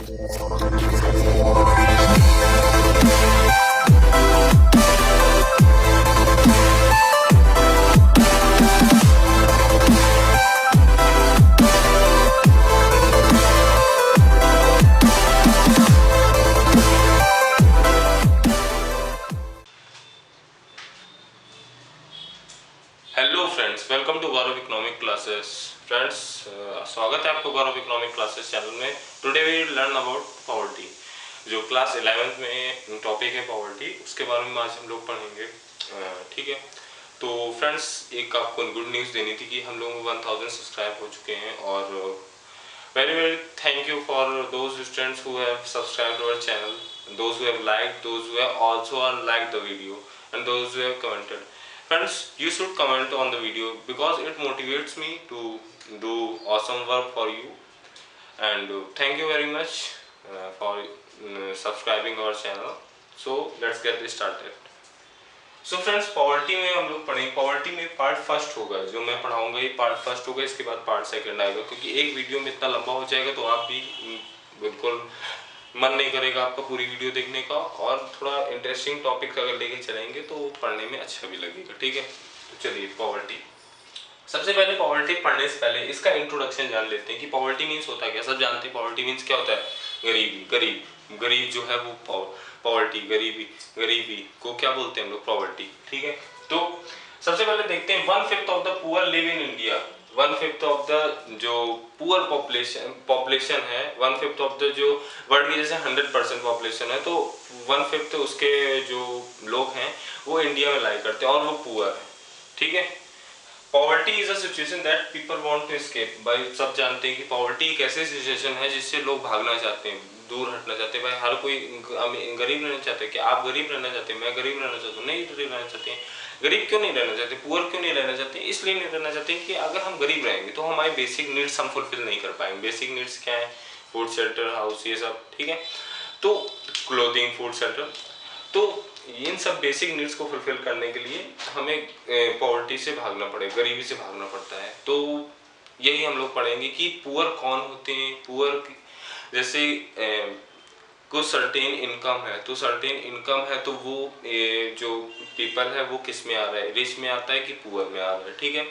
Hello friends, welcome to Gaurav economic classes. Friends, स्वागत है आपको गौरव इकोनॉमिक क्लासेस चैनल में। Today we learn about poverty. जो क्लास 11th में टॉपिक है पॉवर्टी, उसके बारे में आज हम लोग पढ़ेंगे। ठीक है, तो फ्रेंड्स, एक आपको गुड न्यूज़ देनी थी कि हम लोग 1000 सब्सक्राइब हो चुके हैं। और very very thank you for those students who have subscribed our channel, those who have liked, those who have also liked the video and those who have commented. Friends, you should comment on the video because it motivates me to do awesome work for you. And thank you very much for subscribing our channel. So let's get this started. So friends, poverty में हम लोग पढ़ेंगे। Poverty में part first होगा, जो मैं पढ़ाऊंगा ये पार्ट फर्स्ट होगा। इसके बाद पार्ट सेकंड आएगा, क्योंकि एक वीडियो में इतना लंबा हो जाएगा तो आप भी बिल्कुल मन नहीं करेगा आपका पूरी वीडियो देखने का। और थोड़ा इंटरेस्टिंग टॉपिक अगर लेके चलेंगे तो पढ़ने में अच्छा भी लगेगा। ठीक है, तो चलिए पॉवर्टी। सबसे पहले पॉवर्टी पढ़ने से पहले इसका इंट्रोडक्शन जान लेते हैं कि पॉवर्टी मीन्स होता क्या। सब जानते हैं पॉवर्टी मीन्स क्या होता है। गरीबी, गरीब जो है वो पॉवर्टी, गरीबी को क्या बोलते हैं हम लोग, पॉवर्टी। ठीक है, तो सबसे पहले देखते हैं 1/5 of the poor live in India. 1/5 of the जो पुअर पॉपुलेशन है, 1/5 ऑफ द जो वर्ल्ड की जैसे 100% पॉपुलेशन है, तो 1/5 उसके जो लोग हैं वो इंडिया में लाई करते हैं और वो पुअर है। ठीक है, poverty is a situation that people want to escape. भाई सब जानते हैं कि पॉवर्टी एक ऐसी सिचुएशन है जिससे लोग भागना चाहते हैं, दूर हटना चाहते हैं। भाई हर कोई गरीब रहना चाहते हैं। कि आप गरीब रहना चाहते हैं, मैं गरीब रहना चाहता हूँ, नहीं गरीब रहना चाहते हैं। गरीब क्यों नहीं रहना चाहते, पुअर क्यों नहीं रहना चाहते, इसलिए नहीं रहना चाहते कि अगर हम गरीब रहेंगे तो हमारे बेसिक नीड्स हम फुलफिल नहीं कर पाएंगे। बेसिक नीड्स क्या है, फूड, शेल्टर, हाउस, ये सब। ठीक है, तो क्लोथिंग, फूड, शेल्टर, तो इन सब बेसिक नीड्स को फुलफिल करने के लिए हमें पॉवर्टी से भागना पड़ेगा, गरीबी से भागना पड़ता है। तो यही हम लोग पढ़ेंगे कि पुअर कौन होते हैं। पुअर जैसे कुछ सर्टेन इनकम है, तो सर्टेन इनकम है तो वो जो पीपल है वो किस में आ रहा है, रिच में आता है कि पुअर में आ रहा है। ठीक है,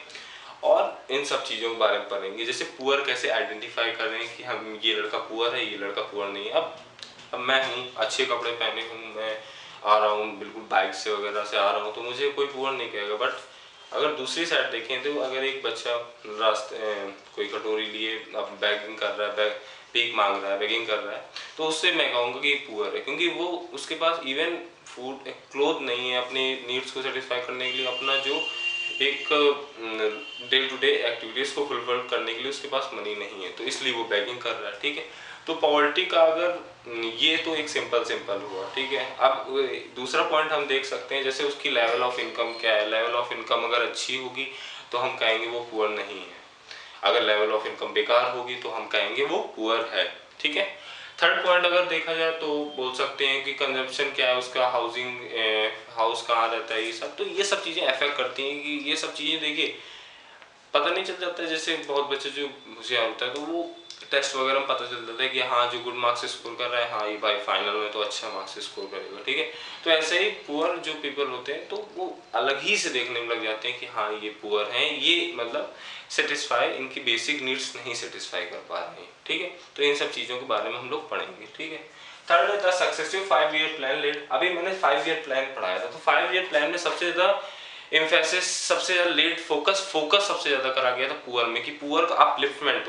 और इन सब चीज़ों के बारे में पढ़ेंगे। जैसे पुअर कैसे आइडेंटिफाई कर रहे हैं कि हम ये लड़का पुअर है, ये लड़का पुअर नहीं है। अब मैं हूँ, अच्छे कपड़े पहने हूँ, मैं आ रहा हूँ बिल्कुल बाइक से वगैरह से आ रहा हूँ, तो मुझे कोई पुअर नहीं कहेगा। बट अगर दूसरी साइड देखें तो अगर एक बच्चा रास्ते कोई कटोरी लिए अब बैगिंग कर रहा है, भीख मांग रहा है, बेगिंग कर रहा है, तो उससे मैं कहूँगा कि पुअर है, क्योंकि वो उसके पास इवन फूड, क्लोथ नहीं है अपने नीड्स को सेटिस्फाई करने के लिए। अपना जो एक डे टू डे एक्टिविटीज़ को फुलफिल करने के लिए उसके पास मनी नहीं है, तो इसलिए वो बेगिंग कर रहा है। ठीक है, तो पॉवर्टी का अगर ये तो एक सिंपल हुआ। ठीक है, अब दूसरा पॉइंट हम देख सकते हैं, जैसे उसकी लेवल ऑफ इनकम क्या है। लेवल ऑफ इनकम अगर अच्छी होगी तो हम कहेंगे वो पुअर नहीं है। अगर लेवल ऑफ इनकम बेकार होगी तो हम कहेंगे वो पुअर है। ठीक है, थर्ड पॉइंट अगर देखा जाए तो बोल सकते हैं कि कंजप्शन क्या है उसका, हाउसिंग, हाउस कहाँ रहता है, ये सब। तो ये सब चीज़ें अफेक्ट करती हैं कि ये सब चीज़ें देखिए पता नहीं चल जाता है। जैसे बहुत बच्चे जो होशियार होता है तो वो टेस्ट वगैरह में पता चल जाता है कि हाँ जो गुड मार्क्स स्कोर कर रहा है, हाँ ये भाई फाइनल में तो अच्छा मार्क्स स्कोर करेगा। ठीक है, तो ऐसे ही पुअर जो पीपल होते हैं तो वो अलग ही से देखने में लग जाते हैं कि हाँ ये पुअर हैं, ये मतलब सेटिस्फाई, इनकी बेसिक नीड्स नहीं सेटिस्फाई कर पा रहे हैं। ठीक है, तो इन सब चीज़ों के बारे में हम लोग पढ़ेंगे। ठीक है, थर्ड है the successive 5-year plan lead. अभी मैंने 5-year प्लान पढ़ाया था, तो 5-year प्लान में सबसे ज़्यादा एम्फेसिस, सबसे ज़्यादा लेट फोकस सबसे ज़्यादा करा गया था पुअर में, कि पुअर का अपलिफ्टमेंट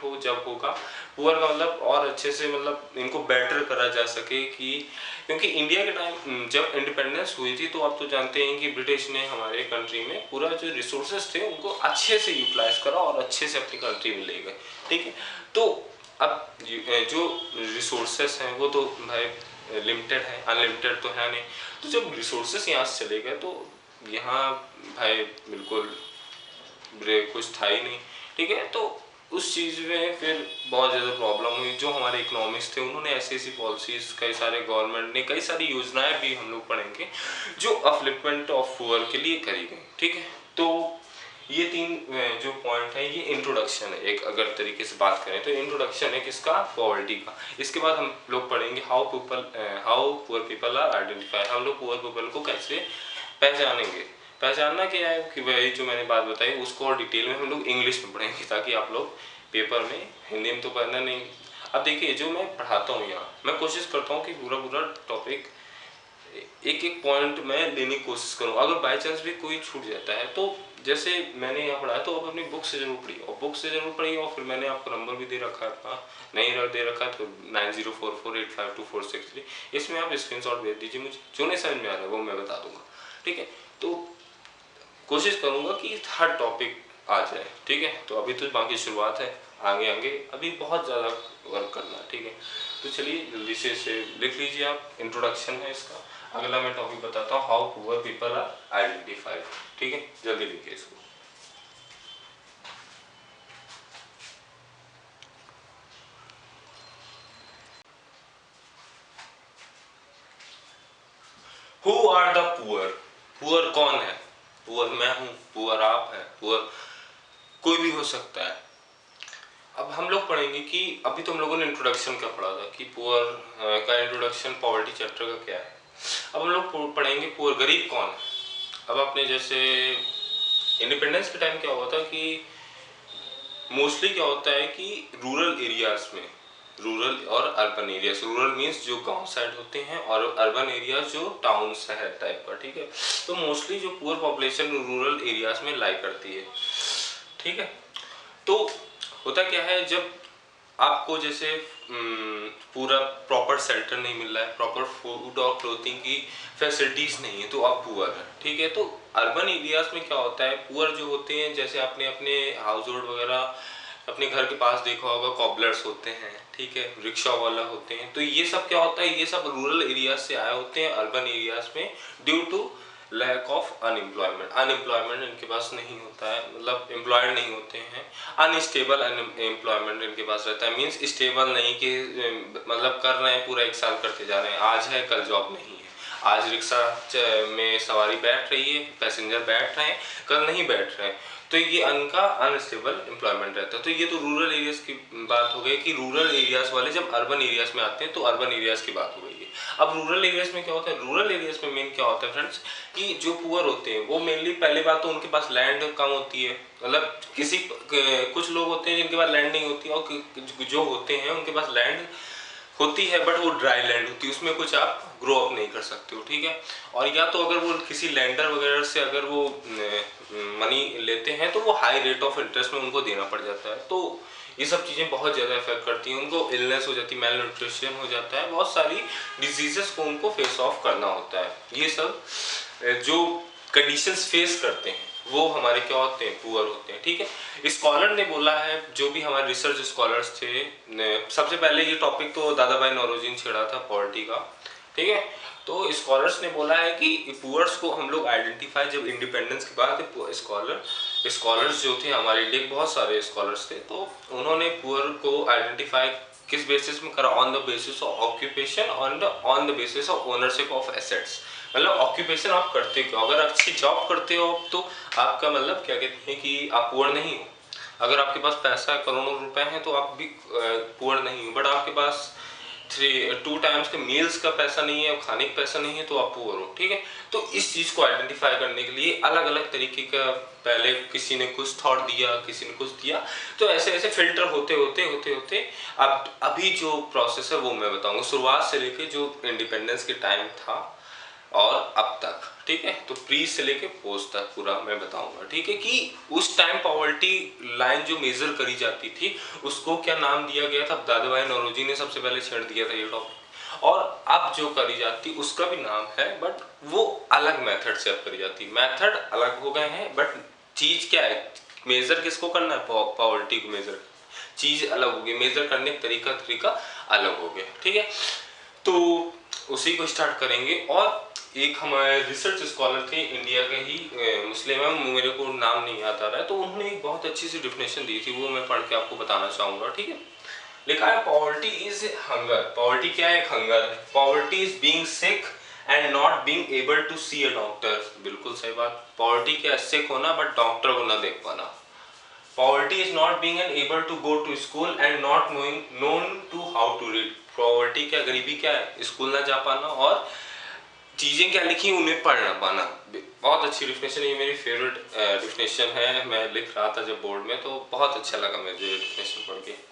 हो जब होगा पुअर का, मतलब और अच्छे से मतलब इनको बेटर करा जा सके। कि क्योंकि इंडिया के टाइम जब इंडिपेंडेंस हुई थी तो आप तो जानते हैं कि ब्रिटिश ने हमारे कंट्री में पूरा जो रिसोर्सेज थे उनको अच्छे से यूटिलाइज करा और अच्छे से अपनी कंट्री में ले गए। ठीक है, तो अब जो रिसोर्सेज हैं वो तो भाई लिमिटेड है, अनलिमिटेड तो है नहीं। तो जब रिसोर्सेज यहाँ से चले गए तो यहाँ भाई बिल्कुल कुछ था ही नहीं। ठीक है, तो उस चीज़ में फिर बहुत ज़्यादा प्रॉब्लम हुई। जो हमारे इकोनॉमिक्स थे उन्होंने ऐसी पॉलिसीज़, कई सारे गवर्नमेंट ने कई सारी योजनाएं भी हम लोग पढ़ेंगे जो अपलिफ्टमेंट ऑफ पुअर के लिए करी गई। ठीक है, तो ये तीन जो पॉइंट है ये इंट्रोडक्शन है, एक अगर तरीके से बात करें तो इंट्रोडक्शन है किसका, पॉवर्टी का। इसके बाद हम लोग पढ़ेंगे how poor people are identified, हम लोग पुअर पीपल को कैसे पहचानेंगे। पहचानना क्या है कि वही जो मैंने बात बताई उसको और डिटेल में हम लोग इंग्लिश में पढ़ेंगे, ताकि आप लोग पेपर में हिंदी में तो पढ़ना नहीं। अब देखिए जो मैं पढ़ाता हूँ यहाँ, मैं कोशिश करता हूँ कि पूरा पूरा टॉपिक एक एक पॉइंट में लेने की कोशिश करूँ। अगर बाई चांस भी कोई छूट जाता है तो जैसे मैंने यहाँ पढ़ा तो आप अपनी बुक से जरूर पढ़िए, और बुक से जरूर पढ़िए, और फिर मैंने आपको नंबर भी दे रखा है अपना, नहीं दे रखा है तो 9044852463, इसमें आप स्क्रीनशॉट भेज दीजिए मुझे, जो नहीं समझ में आ रहा है वो मैं बता दूंगा। ठीक है, तो कोशिश करूंगा कि हर टॉपिक आ जाए। ठीक है, तो अभी तो बाकी शुरुआत है, आगे आगे अभी बहुत ज़्यादा वर्क करना है। ठीक है, तो चलिए जल्दी से इसे लिख लीजिए आप, इंट्रोडक्शन है इसका। अगला मैं टॉपिक बताता हूँ, how poor people are identified. ठीक है, जल्दी लिखिए इसको। Who are the poor, poor कौन है, पुअर मैं हूँ, पुअर आप है, पुअर कोई भी हो सकता है। अब हम लोग पढ़ेंगे कि अभी तो हम लोगों ने इंट्रोडक्शन का पढ़ा था कि पुअर का इंट्रोडक्शन पॉवर्टी चैप्टर का क्या है। अब हम लोग पढ़ेंगे पुअर, गरीब कौन है। अब आपने जैसे इंडिपेंडेंस के टाइम क्या हुआ था कि मोस्टली क्या होता है कि रूरल एरियाज में, रूरल और अर्बन एरियाज, रूरल मीन्स जो गांव साइड होते हैं और अर्बन एरियाज जो टाउन शहर टाइप का। ठीक है, तो मोस्टली जो पुअर पॉपुलेशन रूरल एरियाज में लाई करती है। ठीक है, तो होता क्या है जब आपको जैसे पूरा प्रॉपर शेल्टर नहीं मिल रहा है, प्रॉपर फूड और क्लोथिंग की फैसिलिटीज नहीं है, तो आप पुअर है। ठीक है, तो अर्बन एरियाज में क्या होता है, पुअर जो होते हैं, जैसे आपने अपने हाउस होल्ड वगैरह अपने घर के पास देखा होगा, कॉबलर्स होते हैं, ठीक है, रिक्शा वाला होते हैं, तो ये सब क्या होता है, ये सब रूरल एरियाज से आए होते हैं अर्बन एरियाज में due to lack of unemployment. Unemployment इनके पास नहीं होता है, मतलब एम्प्लॉयड नहीं होते हैं। अनस्टेबल एम्प्लॉयमेंट इनके पास रहता है, मीन्स स्टेबल नहीं कि मतलब कर रहे हैं पूरा एक साल करते जा रहे हैं, आज है कल जॉब नहीं है, आज रिक्शा में सवारी बैठ रही है, पैसेंजर बैठ रहे हैं, कल नहीं बैठ रहे हैं, तो ये उनका अनस्टेबल एम्प्लॉयमेंट रहता है। तो ये तो रूरल एरियाज की बात हो गई कि रूरल एरियाज वाले जब अर्बन एरियाज में आते हैं तो अर्बन एरियाज की बात हो गई है। अब रूरल एरियाज में क्या होता है, रूरल एरियाज में मेन क्या होता है फ्रेंड्स कि जो पुअर होते हैं वो मेनली पहली बात तो उनके पास लैंड कम होती है, मतलब किसी कुछ लोग होते हैं जिनके पास लैंड नहीं होती, और जो होते हैं उनके पास लैंड होती है बट वो ड्राई लैंड होती है, उसमें कुछ आप ग्रो अप नहीं कर सकते हो। ठीक है, और या तो अगर वो किसी लैंडर वगैरह से अगर वो मनी लेते हैं तो वो हाई रेट ऑफ इंटरेस्ट में उनको देना पड़ जाता है, तो ये सब चीज़ें बहुत ज़्यादा इफेक्ट करती हैं, उनको इलनेस हो जाती है, मेल न्यूट्रिशन हो जाता है, बहुत सारी डिजीजेस को उनको फेस ऑफ करना होता है। ये सब जो कंडीशंस फेस करते हैं वो हमारे क्या होते हैं, पुअर होते हैं। ठीक है, स्कॉलर ने बोला है, जो भी हमारे रिसर्च स्कॉलर्स थे, सबसे पहले ये टॉपिक तो दादा भाई नौरोजी ने छेड़ा था पॉवर्टी का। ठीक है, तो स्कॉलर्स ने बोला है कि पुअर्स को हम लोग आइडेंटिफाई, जब इंडिपेंडेंस के बाद स्कॉलर्स जो थे हमारे इंडिया के बहुत सारे स्कॉलर्स थे, तो उन्होंने पुअर को आइडेंटिफाई किस बेसिस में करा, on the basis of occupation, on the basis of ownership of assets. मतलब ऑक्यूपेशन आप करते हो, अगर अच्छी जॉब करते हो तो आपका मतलब क्या कहते हैं कि आप पुअर नहीं हो। अगर आपके पास पैसा करोड़ों रुपए हैं तो आप भी पुअर नहीं हो, बट आपके पास 2 टाइम्स के मील्स का पैसा नहीं है, खाने का पैसा नहीं है, तो आप पुअर हो। ठीक है, तो इस चीज को आइडेंटिफाई करने के लिए अलग अलग तरीके का, पहले किसी ने कुछ थॉट दिया, किसी ने कुछ दिया, तो ऐसे ऐसे फिल्टर होते होते अब अभी जो प्रोसेस है वो मैं बताऊंगा, शुरुआत से लेके जो इंडिपेंडेंस के टाइम था और अब तक। ठीक है, तो प्री से लेके पोस्ट तक पूरा मैं बताऊंगा। ठीक है, कि उस टाइम पॉवर्टी लाइन जो मेजर करी जाती थी उसको क्या नाम दिया गया था, दादा भाई नौरोजी ने सबसे पहले छेड़ दिया था ये टॉपिक, और अब जो करी जाती उसका भी नाम है, बट वो अलग मेथड से अब करी जाती, मेथड अलग हो गए हैं, बट चीज क्या है, मेजर किसको करना है, पॉवर्टी को मेजर, चीज अलग हो गई, मेजर करने का तरीका अलग हो गया। ठीक है, तो उसी को स्टार्ट करेंगे। और एक हमारे रिसर्च स्कॉलर थे इंडिया के ही, मुस्लिम है, मेरे को नाम नहीं याद आ रहा है, तो उन्होंने एक बहुत अच्छी सी डिफिनेशन दी थी, वो मैं पढ़ के आपको बताना चाहूंगा। ठीक है, लिखा है पॉवर्टी इज हंगर, पॉवर्टी क्या है, एक हंगर है, poverty is being sick and not being able to see a doctor. बिल्कुल सही बात, पॉवर्टी क्या, सिक होना बट डॉक्टर को ना देख पाना। Poverty is not being able to go to school and not knowing known to how to read. Poverty क्या, गरीबी क्या है, स्कूल ना जा पाना और चीज़ें क्या लिखी उन्हें पढ़ ना पाना। बहुत अच्छी डिफिनेशन, ये मेरी फेवरेट डिफिनेशन है। मैं लिख रहा था जब बोर्ड में तो बहुत अच्छा लगा मुझे डिफिनेशन पढ़ के।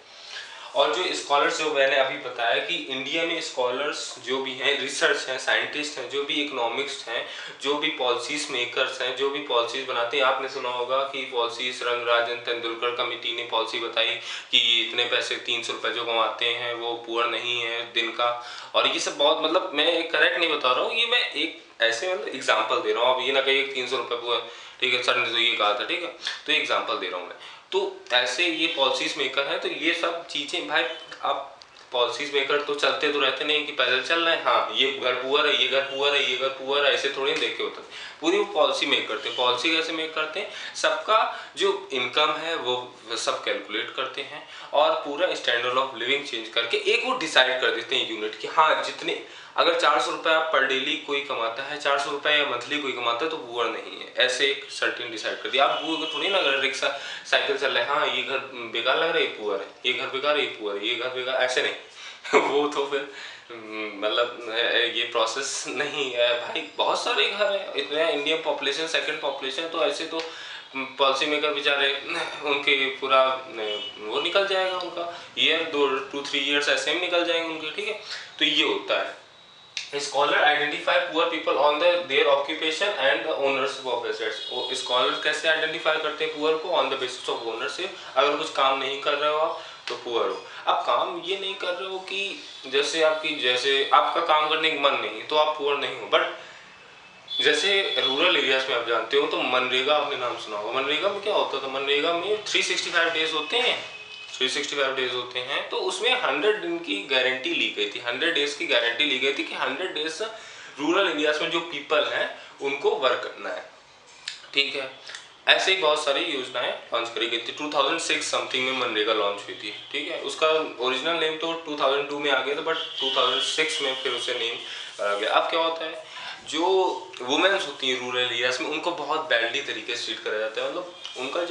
और जो स्कॉलर्स जो मैंने अभी बताया कि इंडिया में स्कॉलर्स जो भी हैं, रिसर्च हैं, साइंटिस्ट हैं, जो भी इकोनॉमिक्स हैं, जो भी पॉलिसीज मेकर्स हैं, जो भी पॉलिसीज बनाते हैं, आपने सुना होगा कि पॉलिसीज रंगराजन तेंदुलकर कमेटी ने पॉलिसी बताई कि इतने पैसे 300 रुपये जो कमाते हैं वो पुअर नहीं है दिन का। और ये सब बहुत, मतलब मैं करेक्ट नहीं बता रहा हूँ, ये मैं एक ऐसे मतलब एग्जाम्पल दे रहा हूँ। अब ये ना कहिए 300 रुपये पुअर, ठीक है सर ने तो ये कहा था, ठीक है, तो एग्जाम्पल दे रहा हूँ मैं। तो ऐसे ये पॉलिसीज मेकर हैं, तो ये सब चीज़ें भाई, आप पॉलिसीज मेकर तो चलते तो रहते नहीं कि पैदल चल रहे हैं, हाँ ये घर पुअर है, ये घर पुअर है, ये घर पुअर है, ऐसे थोड़ी देख के होता है। पूरी वो पॉलिसी मेक करते हैं। पॉलिसी कैसे मेक करते हैं, सबका जो इनकम है वो सब कैलकुलेट करते हैं और पूरा स्टैंडर्ड ऑफ लिविंग चेंज करके एक वो डिसाइड कर देते हैं यूनिट की, हाँ जितने, अगर 400 रुपये आप पर डेली कोई कमाता है, 400 रुपये या मंथली कोई कमाता है तो पुअर नहीं है, ऐसे एक सर्टेन डिसाइड कर दिया। आप वो थोड़ी ना, अगर रिक्शा साइकिल चल रहा है, हाँ ये घर बेकार लग रहा है ये पुअर है, ये घर बेकार है ये पुअर है, ये घर बेकार, ऐसे नहीं वो तो फिर मतलब ये प्रोसेस नहीं है भाई। बहुत सारे घर हैं, इतना इंडियन पॉपुलेशन, सेकंड पॉपुलेशन, तो ऐसे तो पॉलिसी मेकर बेचारे उनके पूरा वो निकल जाएगा, उनका ईयर 2-3 ईयर्स ऐसे ही निकल जाएंगे उनके, ठीक है। तो ये होता है। Scholar identify poor people on their occupation and the ownership of assets। Scholar कैसे आइडेंटिफाई करते हैं पुअर को, on the basis of ownership. अगर कुछ काम नहीं कर रहे हो आप तो पुअर हो। आप काम ये नहीं कर रहे हो कि जैसे आपका काम करने का मन नहीं तो आप पुअर नहीं हो। बट जैसे रूरल एरियाज में आप जानते हो तो मनरेगा, आपने नाम सुना होगा। मनरेगा में क्या होता था, मनरेगा में 365 डेज होते हैं, 365 डेज होते हैं, तो उसमें 100 दिन की गारंटी ली गई थी, 100 डेज की गारंटी ली गई थी कि 100 डेज रूरल एरियाज में जो पीपल हैं उनको वर्क करना है, ठीक है। ऐसे ही बहुत सारी योजनाएं लॉन्च करी गई थी। 2006 समथिंग में मनरेगा लॉन्च हुई थी, ठीक है। उसका ओरिजिनल नेम तो 2002 में आ गया था, बट 2006 में फिर उसे नेम करा गया। अब क्या होता है, जो वुमेन्स होती हैं रूरल एरियाज में उनको बहुत बैडली तरीके से ट्रीट करा जाता है। मतलब उनका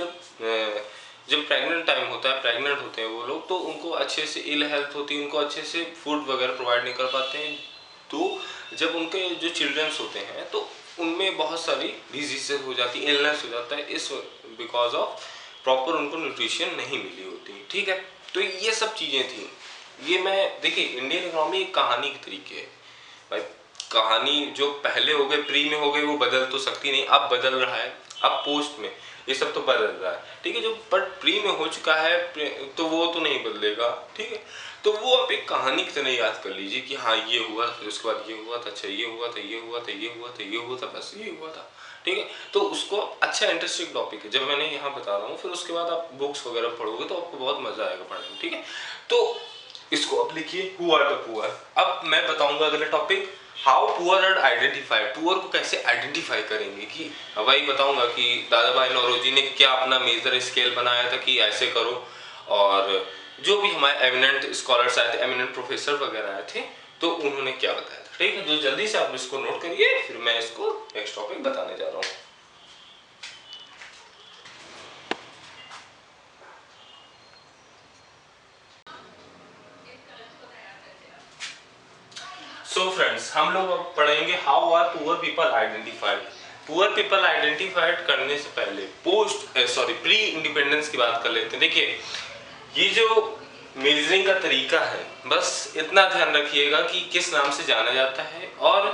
जब प्रेग्नेंट टाइम होता है, प्रेग्नेंट होते हैं वो लोग, तो उनको अच्छे से इल हेल्थ होती है, उनको अच्छे से फूड वगैरह प्रोवाइड नहीं कर पाते हैं। तो जब उनके जो चिल्ड्रंस होते हैं तो उनमें बहुत सारी डिजीजेस हो जाती है, इलनेस हो जाता है, इस बिकॉज ऑफ प्रॉपर उनको न्यूट्रिशन नहीं मिली होती, ठीक है। तो ये सब चीज़ें थी। ये मैं देखिए, इंडियन इकोनॉमी एक कहानी के तरीके है भाई। कहानी जो पहले हो गए, प्री में हो गए, वो बदल तो सकती नहीं, अब बदल रहा है, अब पोस्ट में ये सब तो बदल रहा है, ठीक है। जो बट प्री में हो चुका है तो वो तो नहीं बदलेगा, ठीक है। तो वो आप एक कहानी की तरह याद कर लीजिए कि हाँ ये हुआ, फिर उसके बाद ये हुआ था, अच्छा ये हुआ था, ये हुआ था, ये हुआ था, ये हुआ था, बस ये हुआ था, ठीक है। तो उसको अच्छा इंटरेस्टिंग टॉपिक है, जब मैंने यहाँ बता रहा हूँ, फिर उसके बाद आप बुक्स वगैरह पढ़ोगे तो आपको बहुत मजा आएगा पढ़ने में, ठीक है। तो इसको अब लिखिए, हु आर द पुअर। अब मैं बताऊंगा अगला topic, how poor are identified. Poor को कैसे आइडेंटिफाई करेंगे, कि वही बताऊंगा कि दादा भाई नौरोजी ने क्या अपना मेजर स्केल बनाया था कि ऐसे करो, और जो भी हमारे एमिनेंट स्कॉलर्स आए थे, एमिनेंट प्रोफेसर वगैरह आए थे, तो उन्होंने क्या बताया था, ठीक है। तो जल्दी से आप इसको नोट करिए, फिर मैं इसको नेक्स्ट टॉपिक बताने जा रहा हूँ। सो फ्रेंड्स, हम लोग अब पढ़ेंगे how are poor people identified. Poor people identified करने से पहले प्री इंडिपेंडेंस की बात कर लेते हैं। देखिए, ये जो मेजरिंग का तरीका है, बस इतना ध्यान रखिएगा कि किस नाम से जाना जाता है। और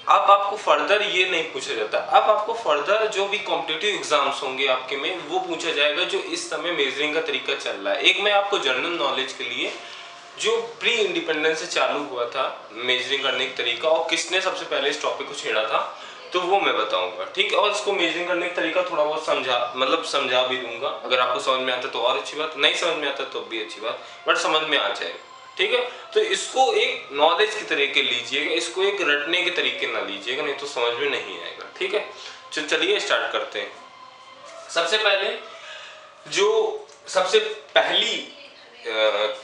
अब आपको फर्दर ये नहीं पूछा जाता, अब आपको फर्दर जो भी कॉम्पिटिटिव एग्जाम्स होंगे आपके में, वो पूछा जाएगा जो इस समय मेजरिंग का तरीका चल रहा है। एक मैं आपको जनरल नॉलेज के लिए, जो प्री इंडिपेंडेंस से चालू हुआ था मेजरिंग करने का तरीका, और किसने सबसे पहले इस टॉपिक को छेड़ा था, तो वो मैं बताऊंगा, ठीक है। और इसको मेजरिंग करने का तरीका थोड़ा बहुत समझा भी दूंगा। अगर आपको समझ में आता तो और अच्छी बात, नहीं समझ में आता तो भी अच्छी बात, बट समझ में आ जाएगा, ठीक है। तो इसको एक नॉलेज के तरीके लीजिएगा, इसको एक रटने के तरीके ना लीजिएगा, नहीं तो समझ में नहीं आएगा, ठीक है। चलिए स्टार्ट करते हैं। सबसे पहले जो सबसे पहली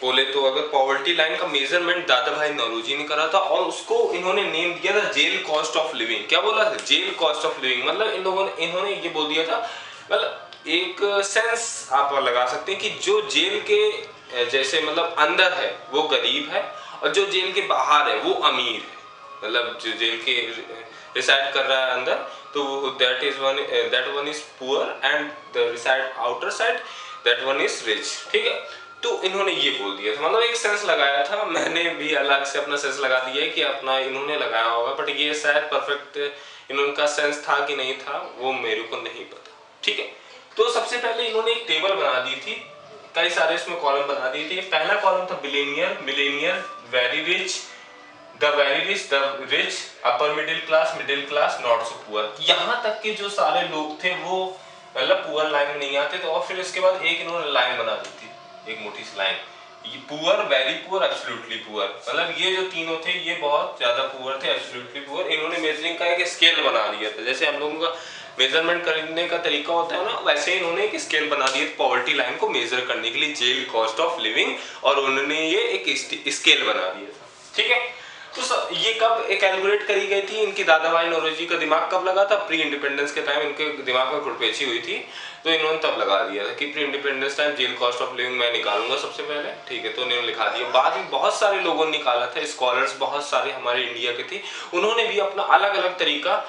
बोले तो अगर पॉवर्टी लाइन का मेजरमेंट दादा भाई नौरोजी ने करा था और उसको इन्होंने नेम दिया था जेल कॉस्ट ऑफ लिविंग। क्या बोला था? Jail cost of living. मतलब इन लोगों ने इन्होंने ये बोल दिया था, मतलब एक सेंस आप लगा सकते हैं कि जो जेल के जैसे मतलब अंदर है वो गरीब है और जो जेल के बाहर है वो अमीर है। मतलब जो जेल के रिसाइड कर रहा है अंदर तो that one is poor and the reside outer side that one is rich. ठीक है, तो इन्होंने ये बोल दिया था, मतलब एक सेंस लगाया था। मैंने भी अलग से अपना सेंस लगा दिया है कि अपना इन्होंने लगाया होगा, बट ये शायद परफेक्ट इनका सेंस था कि नहीं था वो मेरे को नहीं पता। ठीक है, तो सबसे पहले इन्होंने एक टेबल बना दी थी, कई सारे इसमें कॉलम बना दिए थे। पहला कॉलम था billionaire, Millionaire, very rich, the very rich, the rich, upper middle class, not so poor. यहाँ तक के जो सारे लोग थे वो मतलब पुअर लाइन में नहीं आते थे। और फिर इसके बाद एक इन्होंने लाइन बना दी थी, एक मोटी सी लाइन, ये poor, very poor, absolutely poor. मतलब ये जो तीनों थे ये बहुत ज्यादा पुअर थे, एब्सोल्युटली पुअर। इन्होंने मेजरिंग का एक स्केल बना दिया था, जैसे हम लोगों का मेजरमेंट करने का तरीका होता है ना, वैसे इन्होंने एक स्केल बना दिया पॉवर्टी लाइन को मेजर करने के लिए, जेल कॉस्ट ऑफ लिविंग, और उन्होंने ये एक स्केल बना दिया था। ठीक है, तो ये कब कैलकुलेट करी गई थी? इनकी दादा भाई नौरोजी का दिमाग कब लगा था? प्री इंडिपेंडेंस के टाइम इनके दिमाग में घुटपेची हुई थी, तो इन्होंने तब लगा दिया था कि pre independence time jail cost of living मैं निकालूंगा सबसे पहले। ठीक है, तो उन्होंने लिखा दिया। बाद में बहुत सारे लोगों ने निकाला था, स्कॉलर्स बहुत सारे हमारे इंडिया के थे, उन्होंने भी अपना अलग अलग तरीका।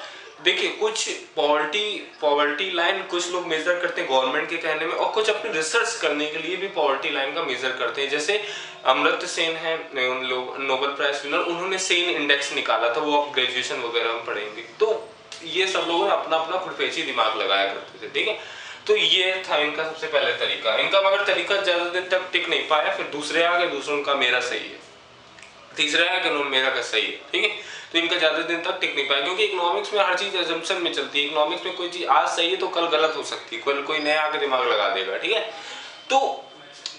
देखिए, कुछ पॉवर्टी लाइन कुछ लोग मेजर करते हैं गवर्नमेंट के कहने में, और कुछ अपनी रिसर्च करने के लिए भी पॉवर्टी लाइन का मेजर करते हैं। जैसे अमर्त्य सेन है, उन लोग नोबेल प्राइज विनर, उन्होंने सेन इंडेक्स निकाला था, वो आप ग्रेजुएशन वगैरह में पढ़ेंगे। तो ये सब लोगों ने अपना अपना खुरपेची दिमाग लगाया करते थे। ठीक है, तो ये था इनका सबसे पहले तरीका। इनका मगर तरीका ज्यादा दिन तक टिक नहीं पाया, फिर दूसरे आ गए, दूसरों का मेरा सही है, तीसरा है कि मेरा का सही है। ठीक है, तो इनका ज्यादा दिन तक टिक नहीं पाया, क्योंकि इकोनॉमिक्स में हर चीज अजम्पशन में चलती है। इकोनॉमिक्स में कोई चीज आज सही है तो कल गलत हो सकती है, कल कोई नया आके दिमाग लगा देगा। ठीक है, तो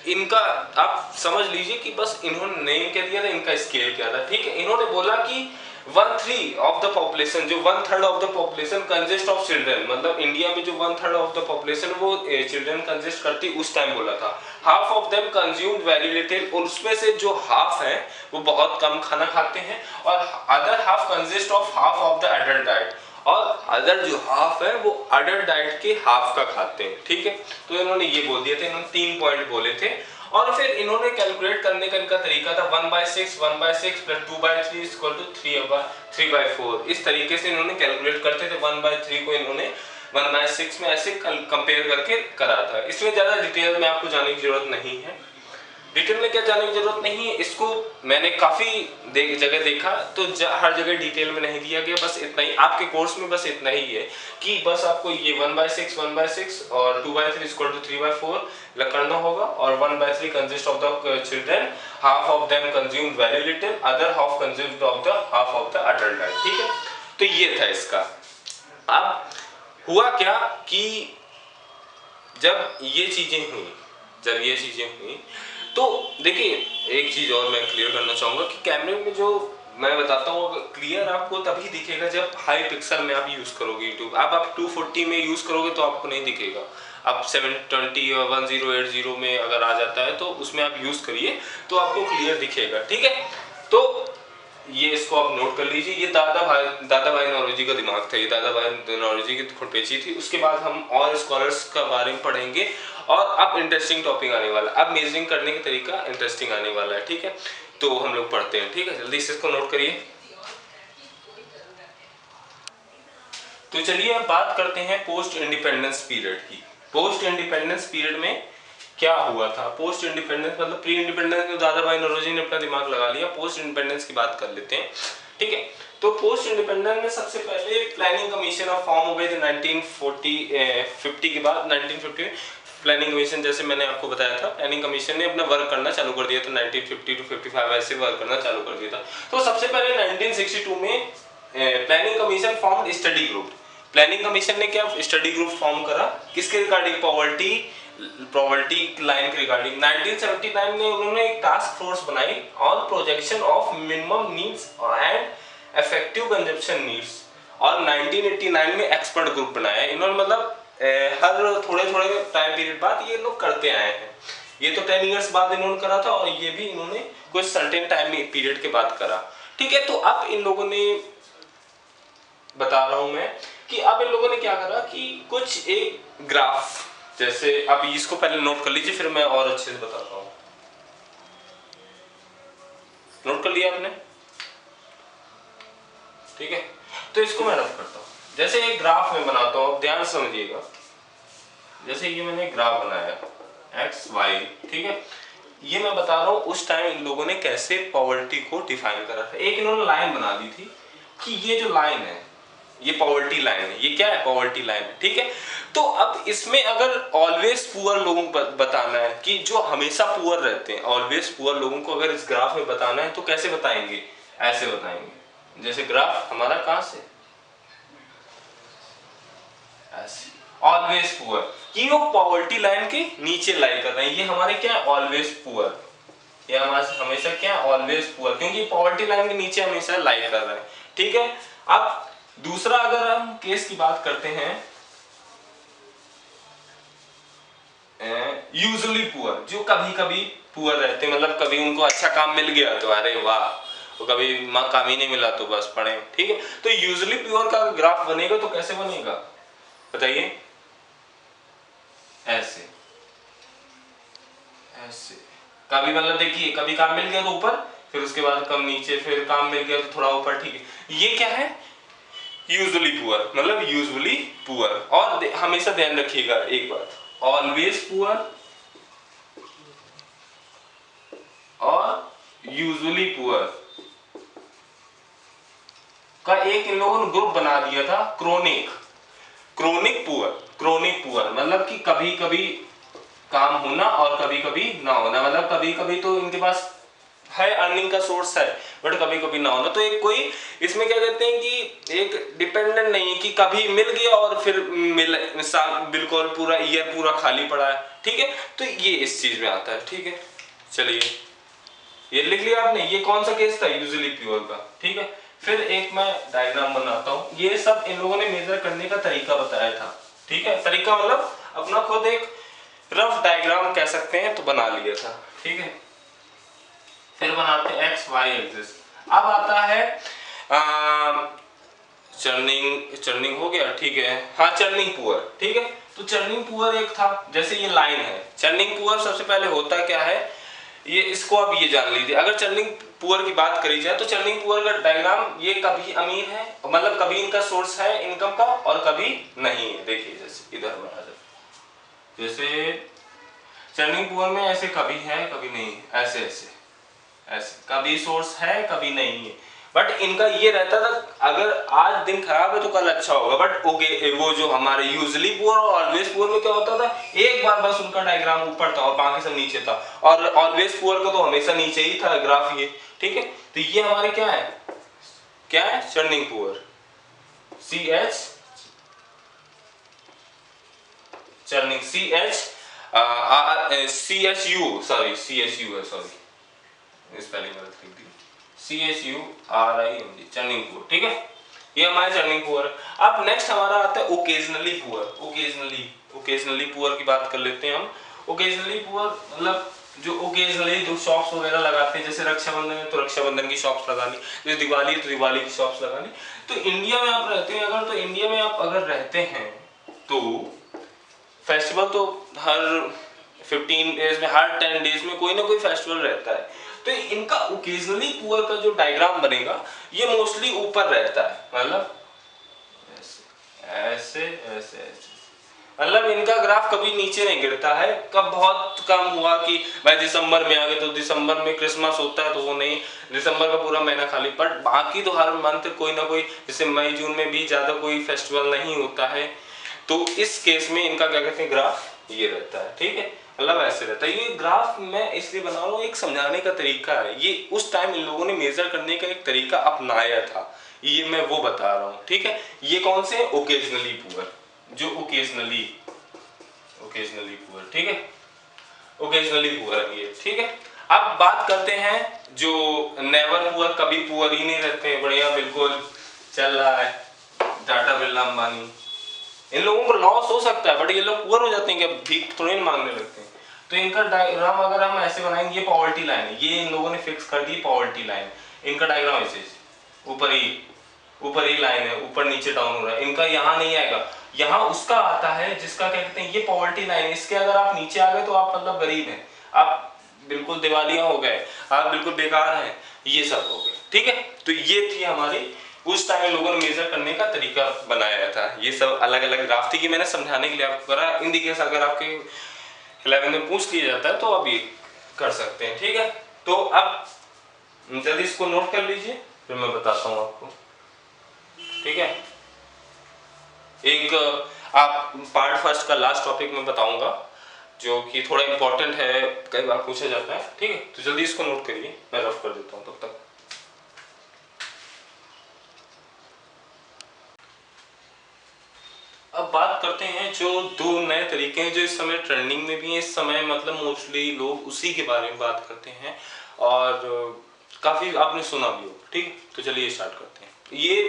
इनका आप समझ लीजिए कि बस इन्होंने नेम क्या दिया था, इनका स्केल क्या था। ठीक है, इन्होंने बोला कि 1/3 ऑफ द पॉपुलेशन, जो 1/3 of the population consist of children, मतलब इंडिया में जो 1/3 ऑफ द पॉपुलेशन वो चिल्ड्रन कंसिस्ट करती, उस टाइम बोला था। Half of them consumed very little, और उसमें से जो हाफ है वो बहुत कम खाना खाते हैं, और other half consist of half of the adult diet, और अदर जो हाफ है वो अडल्ट डाइट के हाफ का खाते हैं। ठीक है, तो इन्होंने ये बोल दिया था, इन्होंने 3 पॉइंट बोले थे। और फिर इन्होंने कैलकुलेट करने का इनका तरीका था 1/6 प्लस 2/3 इक्वल टू 3/4। इस तरीके से इन्होंने कैलकुलेट करते थे। 1/3 को इन्होंने 1/6 में ऐसे कंपेयर करके करा था। इसमें ज्यादा डिटेल में आपको जाने की जरूरत नहीं है, डिटेल में क्या जाने की जरूरत नहीं है। इसको मैंने काफी जगह देखा तो हर जगह डिटेल में नहीं दिया गया, बस इतना ही आपके कोर्स में, बस इतना ही है कि बस आपको ये 1/6 और 2/3 इक्वल टू 3/4 करना होगा, और 1/3 consist of the children, half of them consumed very little, other half consumed of the half of the adult diet. ठीक है, तो ये था इसका। अब हुआ क्या कि जब ये चीजें हुई तो देखिए, एक चीज और मैं क्लियर करना चाहूंगा कि कैमरे में जो मैं बताता हूँ क्लियर आपको तभी दिखेगा जब हाई पिक्सल में आप यूज करोगे यूट्यूब। अब आप 240 में यूज करोगे तो आपको नहीं दिखेगा। अब 720 और 1080 में अगर आ जाता है तो उसमें आप यूज करिए तो आपको क्लियर दिखेगा। ठीक है, तो ये इसको आप नोट कर लीजिए। ये दादा भाई नौरोजी का दिमाग था, ये दादा भाई नौरोजी की खुरपेची थी। उसके बाद हम और स्कॉलर्स का बारे में पढ़ेंगे, और अब इंटरेस्टिंग टॉपिक आने वाला, अब मेजरिंग करने का तरीका इंटरेस्टिंग आने वाला है। ठीक है, तो हम लोग पढ़ते हैं। ठीक है, जल्दी से इसको नोट करिए। तो चलिए अब बात करते हैं पोस्ट इंडिपेंडेंस पीरियड की। पोस्ट इंडिपेंडेंस पीरियड में क्या हुआ था? पोस्ट इंडिपेंडेंस मतलब प्री इंडिपेंडेंस में दादा भाई नौरोजी ने अपना दिमाग लगा लिया, पोस्ट इंडिपेंडेंस की बात कर लेते हैं। ठीक है, तो पोस्ट इंडिपेंडेंस में सबसे पहले प्लानिंग कमीशन ऑफ फॉर्म हो गई थी 1950 के बाद। 1950 प्लानिंग कमीशन, जैसे मैंने आपको बताया था, प्लानिंग कमीशन ने अपना वर्क करना चालू कर दिया था। 1950 to 55 ऐसे वर्क करना चालू कर दिया था। तो सबसे पहले 1962 में planning commission form study group. Planning commission ने क्या स्टडी ग्रुप फॉर्म करा, किसके रिगार्डिंग? पॉवर्टी लाइन के रिगार्डिंग। 1979 में उन्होंने एक टास्क फोर्स बनाई on projection of minimum needs and effective consumption needs, और 1989 में एक्सपर्ट ग्रुप बनाया इन्होंने। मतलब हर थोड़े थोड़े टाइम पीरियड बाद ये लोग करते आए हैं। ये तो 10 ईयर्स बाद इन्होंने करा था और ये भी इन्होंने कुछ सर्टेन टाइम पीरियड के बाद करा। ठीक है, तो अब इन लोगों ने, बता रहा हूं मैं कि अब इन लोगों ने क्या करा कि कुछ एक ग्राफ, जैसे आप इसको पहले नोट कर लीजिए फिर मैं और अच्छे से बताता हूं। नोट कर लिया आपने? ठीक है, तो इसको मैं रफ करता हूं। जैसे एक ग्राफ में बनाता हूं, ध्यान से समझिएगा। जैसे ये मैंने ग्राफ बनाया एक्स वाई, ठीक है, ये मैं बता रहा हूं उस टाइम इन लोगों ने कैसे पॉवर्टी को डिफाइन करा था। एक इन्होंने लाइन बना दी थी कि ये जो लाइन है ये पॉवर्टी लाइन है, ये क्या है, पॉवर्टी लाइन है। ठीक है, तो अब इसमें अगर ऑलवेज पुअर लोगों को बताना है कि जो हमेशा पुअर रहते हैं, ऑलवेज पुअर लोगों को अगर इस ग्राफ में बताना है तो कैसे बताएंगे, ऐसे बताएंगे। जैसे ग्राफ हमारा कहां से, ऐसे, ऑलवेज पुअर, ये वो पॉवर्टी लाइन के नीचे लाई कर रहे हैं, ये हमारे क्या है, ऑलवेज पुअर, ये हमारे हमेशा क्या, ऑलवेज पुअर, क्योंकि पॉवर्टी लाइन के नीचे हमेशा लाई कर रहे हैं। ठीक है, अब दूसरा अगर हम केस की बात करते हैं, यूजुअली पुअर, जो कभी कभी पुअर रहते हैं, मतलब कभी उनको अच्छा काम मिल गया तो अरे वाह, तो कभी काम ही नहीं मिला तो बस पढ़े। ठीक है, तो यूजुअली पुअर का ग्राफ बनेगा तो कैसे बनेगा बताइए, ऐसे ऐसे, कभी मतलब देखिए कभी काम मिल गया तो ऊपर, फिर उसके बाद कम नीचे, फिर काम मिल गया तो थोड़ा ऊपर। ठीक है, ये क्या है, यूजुअली पुअर, मतलब यूजुअली पुअर। और हमेशा ध्यान रखिएगा एक बात, ऑलवेज पुअर और यूजुअली पुअर का एक इन लोगों ने ग्रुप बना दिया था, chronic, chronic poor. Chronic poor मतलब कि कभी कभी काम होना और कभी कभी ना होना, मतलब कभी कभी तो इनके पास है, अर्निंग का सोर्स है, बट कभी कभी ना होना। तो एक कोई इसमें क्या कहते हैं कि एक डिपेंडेंट नहीं है कि कभी मिल गया और फिर मिल बिल्कुल पूरा ईयर पूरा खाली पड़ा है। ठीक है, तो ये इस चीज में आता है। ठीक है, चलिए ये लिख लिया आपने, ये कौन सा केस था, यूजुअली प्योर का। ठीक है, फिर एक मैं डायग्राम बनाता हूं, ये सब इन लोगों ने मेजर करने का तरीका बताया था। ठीक है, तरीका मतलब अपना खुद एक रफ डायग्राम कह सकते हैं, तो बना लिया था। ठीक है, फिर बनाते हैं एक्स वाई एक्सिस। अब आता है चर्निंग हो गया। ठीक है, हाँ चर्निंग पुअर। ठीक है, तो चर्निंग पुअर एक था, जैसे ये लाइन है, चर्निंग पुअर सबसे पहले होता क्या है, ये इसको अब ये जान लीजिए। अगर चर्निंग पुअर की बात करी जाए तो चर्निंग पुअर का डायग्राम, ये कभी अमीर है, मतलब कभी इनका सोर्स है इनकम का और कभी नहीं है। देखिए जैसे इधर बना जाए, जैसे चर्निंग पुअर में ऐसे कभी है कभी नहीं है, ऐसे ऐसे ऐसे, कभी सोर्स है कभी नहीं है। बट इनका ये रहता था अगर आज दिन खराब है तो कल अच्छा होगा। बट ओके, वो जो हमारे यूजुअली पुअर और ऑलवेज पुअर में क्या होता था, एक बार बस उनका डायग्राम ऊपर था और बाकी सब नीचे था, और ऑलवेज पुअर का तो हमेशा नीचे ही था ग्राफ ये। ठीक है, तो ये हमारे क्या है, क्या है, churning poor, CH churning, CHU sorry, CHU है, सॉरी स्पेलिंग गलत लिख दी, CHURING, चर्निंग पुअर। ठीक है, ये हमारे चर्निंग पुअर। अब नेक्स्ट हमारा आता है ओकेजनली पुअर। ओकेजनली पुअर की बात कर लेते हैं हम। ओकेजनली पुअर मतलब जो ओकेजनली जो शॉप्स वगैरह लगाते हैं, जैसे रक्षाबंधन है तो रक्षाबंधन की शॉप्स लगा ली, जैसे दिवाली है तो दिवाली की शॉप्स लगा ली। तो इंडिया में आप रहते हैं अगर, तो इंडिया में आप अगर रहते हैं तो फेस्टिवल तो हर 15 डेज में, हर 10 डेज में कोई ना कोई फेस्टिवल रहता है। तो इनका ओकेजनली पुअर का जो डायग्राम बनेगा ये मोस्टली ऊपर रहता है, मतलब ऐसे ऐसे ऐसे ऐसे, मतलब इनका ग्राफ कभी नीचे नहीं गिरता है। कब बहुत कम हुआ कि भाई दिसंबर में आ गए तो दिसंबर में क्रिसमस होता है तो वो नहीं, दिसंबर का पूरा महीना खाली, बट बाकी तो हर मंथ कोई ना कोई, जैसे मई जून में भी ज्यादा कोई फेस्टिवल नहीं होता है। तो इस केस में इनका क्या कहते हैं, ग्राफ ये रहता है। ठीक है, मतलब ऐसे रहता है। ये ग्राफ मैं इसलिए बना रहा हूँ, एक समझाने का तरीका है, ये उस टाइम इन लोगों ने मेजर करने का एक तरीका अपनाया था, ये मैं वो बता रहा हूँ। ठीक है, ये कौन से, ओकेजनली पुअर, जो ओकेजनली पुअर। ठीक है, ओकेजनली पुअर ये। ठीक है, अब बात करते हैं जो नेवर पुअर, कभी पुअर ही नहीं रहते हैं, बढ़िया बिल्कुल चल रहा है, टाटा बिरला अंबानी, इन लोगों को लॉस हो सकता है बट ये लोग पुअर हो जाते हैं, क्या भीख थोड़ी मांगने लगते हैं। तो इनका डायग्राम अगर हम ऐसे बनाएंगे, ये पॉवर्टी लाइन है, ये इन लोगों ने फिक्स कर दी पॉवर्टी लाइन, इनका डायग्राम ऐसे ऊपर ही लाइन है, ऊपर नीचे डाउन हो रहा है, इनका यहाँ नहीं आएगा, यहाँ उसका आता है जिसका क्या कहते हैं, ये पॉवर्टी लाइन है, इसके अगर आप नीचे आ गए तो आप मतलब गरीब हैं, आप बिल्कुल दिवालिया हो गए, आप बिल्कुल बेकार हैं, ये सब हो गए। ठीक है, तो ये थी हमारी उस टाइम लोगों ने मेजर करने का तरीका बनाया था। ये सब अलग अलग ग्राफ थी कि मैंने समझाने के लिए आपको करा। इन दी केस अगर आपके 11 में पूछ लिया जाता है तो आप ये कर सकते हैं। ठीक है, तो अब जल्दी इसको नोट कर लीजिए, फिर मैं बताता हूँ आपको। ठीक है, एक आप पार्ट फर्स्ट का लास्ट टॉपिक में बताऊंगा जो कि थोड़ा इंपॉर्टेंट है, कई बार पूछा जाता है। ठीक है, तो जल्दी इसको नोट करिए, मैं रफ कर देता हूँ तब तक। अब बात करते हैं जो दो नए तरीके हैं जो इस समय ट्रेंडिंग में भी हैं, इस समय मतलब मोस्टली लोग उसी के बारे में बात करते हैं और काफ़ी आपने सुना भी हो। ठीक, तो चलिए स्टार्ट करते हैं। ये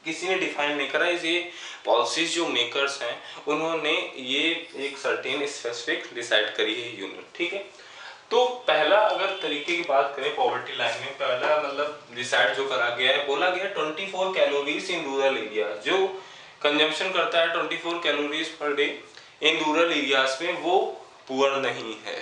किसी ने डिफाइन नहीं करा, ये पॉलिसीज जो मेकर्स हैं उन्होंने ये एक सर्टेन स्पेसिफिक डिसाइड करी है यूनिट। ठीक है, तो पहला अगर तरीके की बात करें पॉवर्टी लाइन में, पहला मतलब डिसाइड जो करा गया है, बोला गया 24 कैलोरीज इन रूरल एरिया, जो कंजम्पशन करता है 24 calories per day in rural areas में, वो पुअर नहीं है,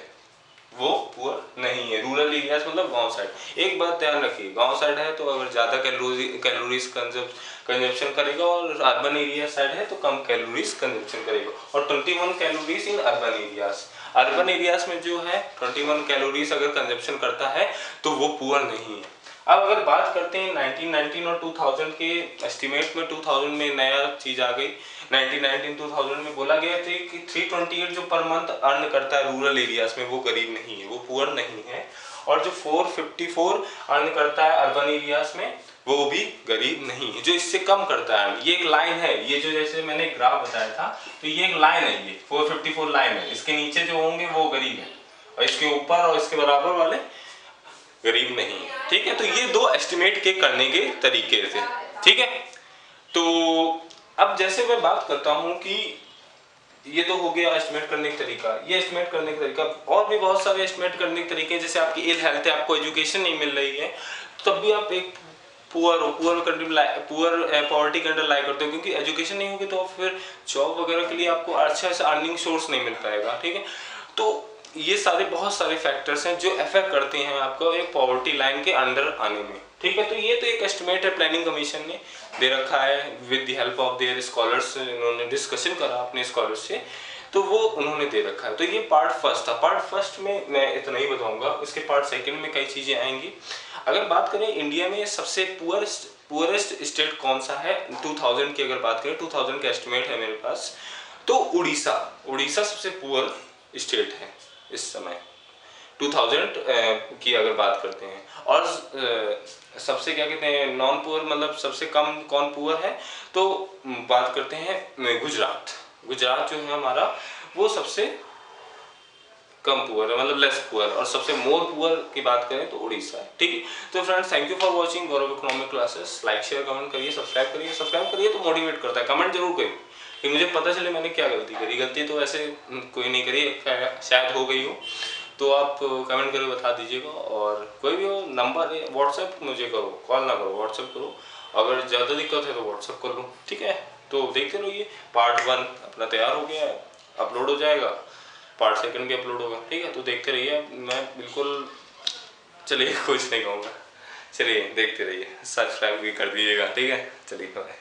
वो पुअर नहीं है। रूरल एरियाज मतलब गांव साइड। एक बात ध्यान रखिए, गांव साइड है तो अगर ज़्यादा कैलोरीज कंजम्पशन करेगा, और अर्बन एरिया साइड है तो कम कैलोरीज कंजम्पशन करेगा। और 21 calories in urban areas, urban areas में जो है 21 कैलोरीज अगर कंजम्पशन करता है तो वो पुअर नहीं है। अब अगर बात करते हैं 1919 और 2000 के एस्टिमेट में, 2000 में नया चीज आ गई, 1919-2000 में बोला गया था कि 328 जो पर मंथ अर्न करता है रूरल एरियाज में वो गरीब नहीं है, वो पुअर नहीं है। और जो 454 अर्न करता है अर्बन एरियाज में वो भी गरीब नहीं है। जो इससे कम करता है, ये एक लाइन है, ये जो जैसे मैंने ग्राफ बताया था तो ये एक लाइन है, ये 454 लाइन है, इसके नीचे जो होंगे वो गरीब है और इसके ऊपर और इसके बराबर वाले गरीब नहीं है। ठीक है, तो ये दो एस्टिमेट के करने के तरीके थे। ठीक है, तो अब जैसे मैं बात करता हूँ कि ये तो हो गया एस्टिमेट करने का तरीका, ये एस्टिमेट करने का तरीका, और भी बहुत सारे एस्टिमेट करने के तरीके हैं। जैसे आपकी इल हेल्थ है, आपको एजुकेशन नहीं मिल रही है, तब भी आप एक पुअर पॉवर्टी के अंडर लाई करते हो, क्योंकि एजुकेशन नहीं होगी तो फिर जॉब वगैरह के लिए आपको अच्छा सा अर्निंग सोर्स नहीं मिल पाएगा। ठीक है, तो ये सारे बहुत सारे फैक्टर्स हैं जो अफेक्ट करते हैं आपको एक पॉवर्टी लाइन के अंडर आने में। ठीक है, तो ये तो एक एस्टिमेट है, प्लानिंग कमीशन ने दे रखा है with the help of their scholars, इन्होंने डिस्कशन करा अपने स्कॉलर्स से, तो वो उन्होंने दे रखा है। तो ये पार्ट फर्स्ट था। पार्ट फर्स्ट में मैं इतना ही बताऊंगा, उसके पार्ट सेकंड में कई चीज़ें आएंगी। अगर बात करें इंडिया में सबसे पुअरेस्ट स्टेट कौन सा है 2000 की, अगर बात करें 2000 का एस्टिमेट है मेरे पास, तो उड़ीसा सबसे पुअर स्टेट है इस समय 2000 की अगर बात करते हैं। और सबसे क्या कहते हैं नॉन पुअर, मतलब सबसे कम कौन पुअर है, तो बात करते हैं गुजरात जो है हमारा, वो सबसे कम पुअर है, मतलब लेस पुअर। और सबसे मोर पुअर की बात करें तो उड़ीसा है। ठीक है, तो friends thank you for watching Gaurav economic classes. Like share comment करिए, सब्सक्राइब करिए तो मोटिवेट करता है। कमेंट जरूर करिए कि मुझे पता चले मैंने क्या गलती करी। गलती तो वैसे कोई नहीं करी, शायद हो गई हो, तो आप कमेंट करके बता दीजिएगा। और कोई भी हो नंबर है, व्हाट्सएप मुझे करो, कॉल ना करो, व्हाट्सएप करो। अगर ज़्यादा दिक्कत है तो व्हाट्सएप कर लो। ठीक है, तो देखते रहिए। पार्ट 1 अपना तैयार हो गया है, अपलोड हो जाएगा, पार्ट सेकंड भी अपलोड होगा। ठीक है, तो देखते रहिए। मैं बिल्कुल, चलिए कुछ नहीं कहूँगा, चलिए देखते रहिए, सब्सक्राइब भी कर दीजिएगा। ठीक है, चलिए बाय।